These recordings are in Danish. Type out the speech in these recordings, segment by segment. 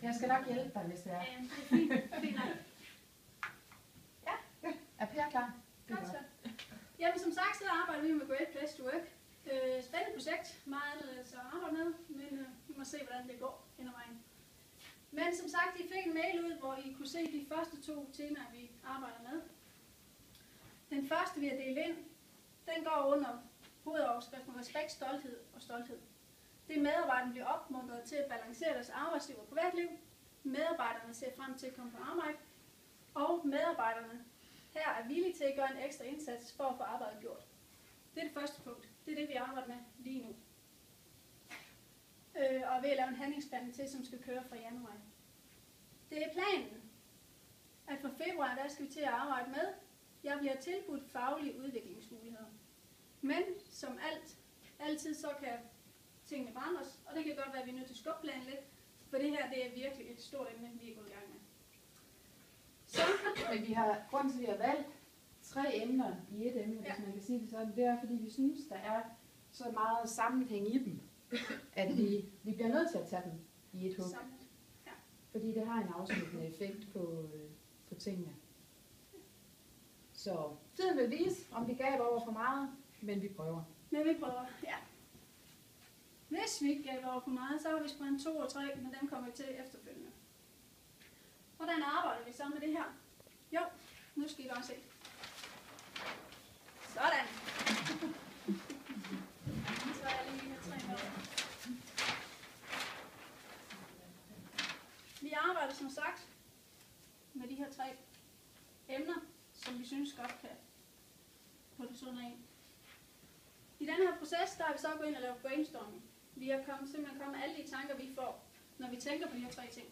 Jeg skal nok hjælpe dig, hvis det er. Det er fint. Fint nok. Ja. Er Per klar? Godt så. Jamen som sagt, så arbejder vi med Great Place to Work. Spændende projekt, meget anderledes at arbejde med, men vi må se, hvordan det går hen ad vejen. Men som sagt, I fik en mail ud, hvor I kunne se de første 2 temaer, vi arbejder med. Den første, vi har delt ind, den går under hovedoverskriften respekt, stolthed og stolthed. Det er medarbejderne bliver opmuntret til at balancere deres arbejdsliv og privatliv. Medarbejderne ser frem til at komme på arbejde. Og medarbejderne her er villige til at gøre en ekstra indsats for at få arbejdet gjort. Det er det første punkt. Det er det, vi arbejder med lige nu. Og ved at lave en handlingsplan til, som skal køre fra januar. Det er planen, at fra februar, der skal vi til at arbejde med. Jeg bliver tilbudt faglige udviklingsmuligheder. Men som altid, så kan tingene forandres, og det kan godt være, at vi er nødt til at skubbe planen lidt, for det her, det er virkelig et stort emne, vi er gået i gang med. Så. Men vi har, grunden til, at vi har valgt 3 emner i et emne, hvis man kan sige det sådan, det er, fordi vi synes, der er så meget sammenhæng i dem, at vi bliver nødt til at tage dem i et hug. Ja. Fordi det har en afsluttende effekt på tingene. Så tiden vil vise, om vi gav over for meget, men vi prøver. Ja. Hvis vi ikke gav over for meget, så har vi sprændt 2 og 3, men dem kommer vi til efterfølgende. Hvordan arbejder vi så med det her? Jo, nu skal I bare se. Sådan. Så er jeg lige med 3 med. Vi arbejder som sagt med de her 3 emner, som vi synes godt kan puttes under en. I den her proces, der har vi så gået ind og lavet brainstorming. Vi har simpelthen kommet med alle de tanker, vi får, når vi tænker på de her 3 ting.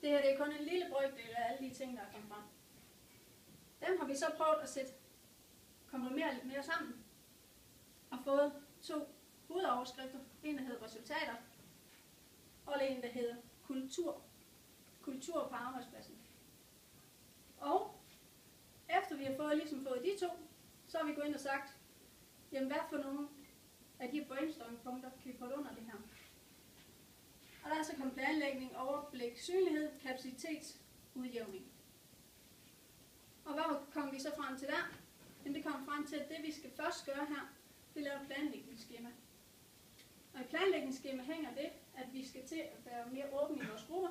Det her det er kun en lille brøkdel af alle de ting, der er kommet frem. Dem har vi så prøvet at komprimere lidt mere sammen. Og fået 2 hovedoverskrifter. En, der hedder resultater, og en, der hedder kultur. Kultur på arbejdspladsen. Og efter vi har fået de 2, så har vi gået ind og sagt, jamen hvad for nogle af de brainstorming-punkter kan vi putte under det her. Og der er så kommet planlægning, overblik, synlighed, kapacitetsudjævning. Og hvad kom vi så frem til der? Jamen det kom frem til, at det vi skal først gøre her, det er lave et planlægningsskema. Og i planlægningsskema hænger det, at vi skal til at være mere åbne i vores grupper,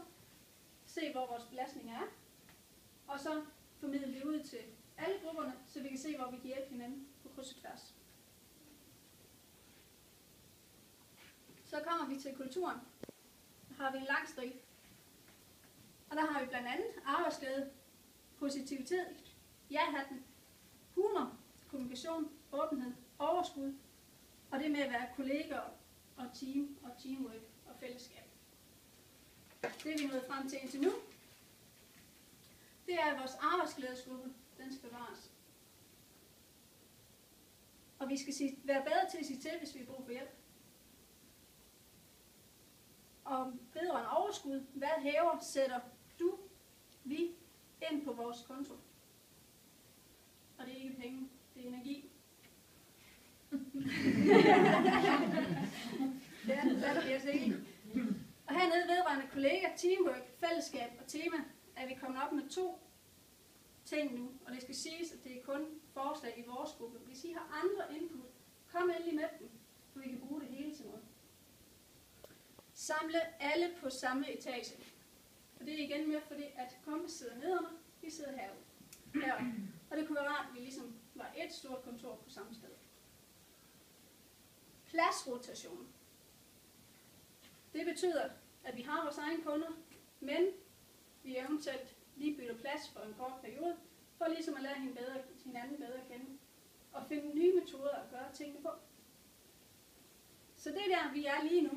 se hvor vores belastning er, og så formidle det ud til alle grupperne, så vi kan se, hvor vi kan hjælpe hinanden på kryds og tværs. Så kommer vi til kulturen. Der har vi en lang stribe. Og der har vi blandt andet arbejdsglæde, positivitet, ja-hatten, humor, kommunikation, åbenhed, overskud, og det med at være kolleger og team og teamwork og fællesskab. Det er vi nået frem til indtil nu. Det er, at vores arbejdsglædesgruppe, den skal bevares. Og vi skal være bedre til at sige til, hvis vi har brug for hjælp. Og vedrørende overskud, hvad hæver sætter vi ind på vores konto? Og det er ikke penge, det er energi. Det er vi altså ikke. Og hernede vedrørende kolleger, teamwork, fællesskab og tema, er vi kommet op med 2 ting nu. Og det skal siges, at det er kun forslag i vores gruppe. Hvis I har andre input, kom endelig med dem, så vi kan bruge det hele til noget. Samle alle på samme etage. Og det er igen med, fordi at kompis sidder nedenunder, vi sidder herude. Og det kunne være rart, at vi ligesom var et stort kontor på samme sted. Pladsrotation. Det betyder, at vi har vores egne kunder, men vi eventuelt lige bytter plads for en kort periode, for ligesom at lære hinanden bedre at kende, og finde nye metoder at gøre tingene på. Så det er der, vi er lige nu.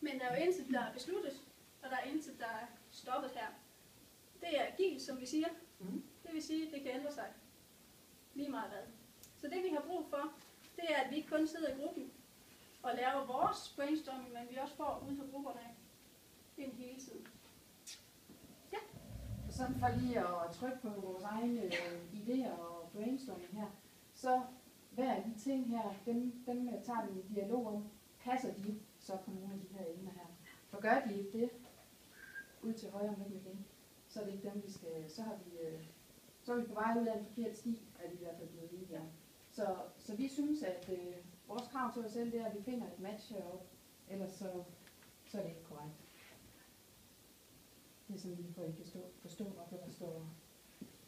Men der er jo intet, der er besluttet, og der er intet, der er stoppet her. Det er agilt, som vi siger. Det vil sige, at det kan ændre sig lige meget hvad. Så det vi har brug for, det er, at vi ikke kun sidder i gruppen og laver vores brainstorming, men vi også får ud fra grupperne ind hele tiden. Ja. Sådan for lige at trykke på vores egne idéer og brainstorming her, så hver af de ting her, dem tager vi en dialog om. Passer de så på nogle af de her emner her? For gør de ikke det, ud til højre om lidt igen. Så er det ikke dem, vi skal, så er vi på vej ud af en forkert sti, er vi i hvert fald blevet enige om. Så vi synes, at vores krav til os selv, det er, at vi finder et match heroppe, ellers så er det ikke korrekt. Det er sådan lige for, at I kan forstå, hvorfor der står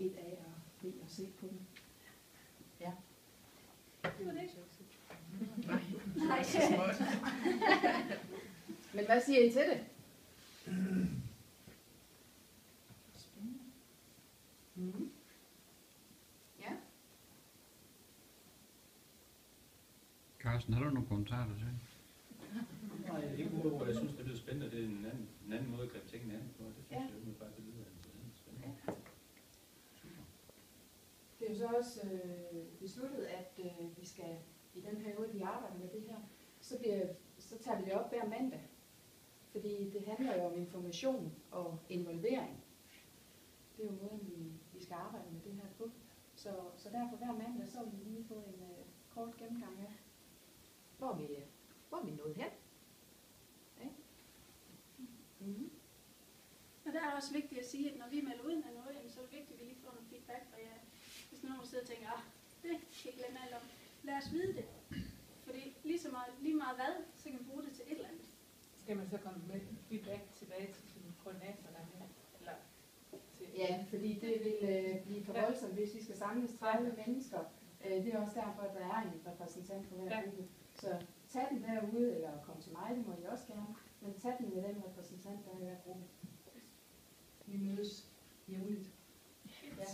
1A og B og C på dem. Ja. Det var det. Nej. Men hvad siger I til det? Spændende. Mm. Ja. Carsten, har du nogle kommentarer til? Nej, ikke udover, jeg synes, det lyder spændende. Det er en anden måde at gribe tingene an på. Det synes jeg umiddelbart, det lyder spændende. Ja. Det er jo så også besluttet, at vi skal, i den periode, vi arbejder med det her, så tager vi det op hver mandag. Fordi det handler jo om information og involvering. Det er jo måden, vi skal arbejde med det her på. Så derfor hver mandag, så vil vi lige få en kort gennemgang af, hvor er vi nået hen. Okay. Mm-hmm. Og der er også vigtigt at sige, at når vi melder ud med noget, så er det vigtigt, at vi lige får noget feedback fra jer. Hvis nogen sidder og tænker, det kan ikke glemme alt om. Lad os vide det. Fordi lige meget hvad, så kan vi bruge det til et eller andet. Skal man så komme med feedback tilbage til sin koordinator derhen? Eller til... Ja, fordi det vil blive for voldsomt, hvis vi skal samles 30 mennesker. Det er også derfor, at der er en repræsentant for hver gruppe. Så tag den derude, eller kom til mig, det må I også gerne. Men tag den med den repræsentant, der er i hver gruppe. Vi mødes jævnligt. Ja.